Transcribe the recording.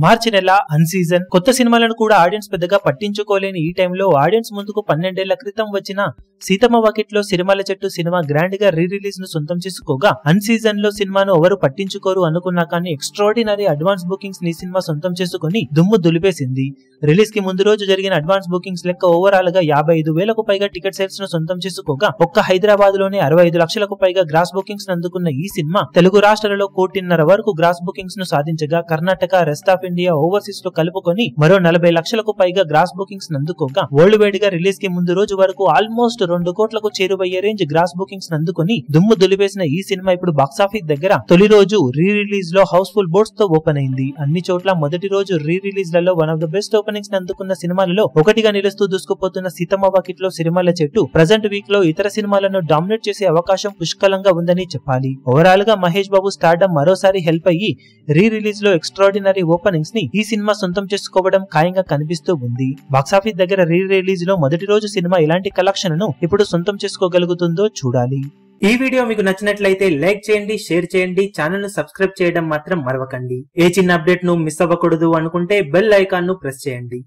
మార్చి నెల అన్ సీజన్ కొత్త సినిమాలను కూడా ఆడియన్స్ పెద్దగా పట్టించుకోలేని ఈ టైంలో ఆడియన్స్ ముందుకు 12 ఏళ్ల క్రితం వచ్చిన సీతమ్మ వాకిట్లో సిరిమల్లె చెట్టు సినిమా గ్రాండ్ గా రీ రిలీజ్ ను సొంతం చేసుకోగా అన్ సీజన్ లో సినిమాను ఎవరు పట్టించుకోరు అనుకున్నా కానీ ఎక్స్ట్రాడినరీ అడ్వాన్స్ బుకింగ్స్ ని సినిమా సొంతం చేసుకుని దుమ్ము దులిపేసింది. రిలీజ్ కి ముందు రోజు జరిగిన అడ్వాన్స్ బుకింగ్స్ లెక్క ఓవరాల్ గా 55,000కు పైగా టికెట్ సేల్స్ ను సొంతం చేసుకోగా ఒక్క హైదరాబాద్ లోనే 65 లక్షలకు పైగా గ్రాస్ బుకింగ్స్ అందుకున్న ఈ సినిమా తెలుగు రాష్ట్రాలలో 1.5 వరకు గ్రాస్ బుకింగ్స్ ను సాధించగా Karnataka, rest of India, overseas లో కలుపుకొని మరో 40 లక్షలకు పైగా గ్రాస్ బుకింగ్స్ అందుకోగా వరల్డ్ వైడ్ గా రిలీజ్ కి ముందు రోజు వరకు ఆల్మోస్ట్ 2 కోట్లకు చేరువయ్యే రేంజ్ గ్రాస్ బుకింగ్స్ అందుకుని దుమ్ము దులిపేసిన ఈ సినిమా ఇప్పుడు బాక్సాఫీస్ దగ్గర తొలి రోజు రీ రిలీజ్ లో హౌస్ఫుల్ బోర్డ్స్ తో ఓపెన్ అయింది. అన్ని చోట్ల మొదటి రోజు రీ రిలీజ్ లలో one of the best openings అందుకున్న సినిమాలలో ఒకటిగా నిలుస్తూ దూసుకుపోతున్న సీతమ్మ వాకిట్లో సిరిమల్లె చెట్టు ప్రజెంట్ వీక్ లో ఇతర సినిమాలను డామినేట్ చేసే అవకాశం పుష్కలంగా ఉందని చెప్పాలి. ఓవరాల్ గా మహేష్ బాబు స్టార్డమ్ మరోసారి హెల్ప్ అయ్యి రీ రిలీజ్ లో ఎక్స్ట్రాడినరీ ఓపెనింగ్స్ ని ఈ సినిమా సొంతం చేసుకోవడం ఖాయంగా కనిపిస్తూ ఉంది. బాక్సాఫీస్ దగ్గర రీ రిలీజ్ లో మొదటి రోజు సినిమా ఇలాంటి కలెక్షన్ ను ఇప్పుడు సొంతం చేసుకోగలుగుతుందో చూడాలి. ఈ వీడియో మీకు నచ్చినట్లయితే లైక్ చేయండి, షేర్ చేయండి, ఛానల్ ను సబ్స్క్రైబ్ చేయడం మాత్రం మరవకండి. ఏ చిన్న అప్డేట్ ను మిస్ అవ్వకూడదు అనుకుంటే బెల్ ఐకాన్ ను ప్రెస్ చేయండి.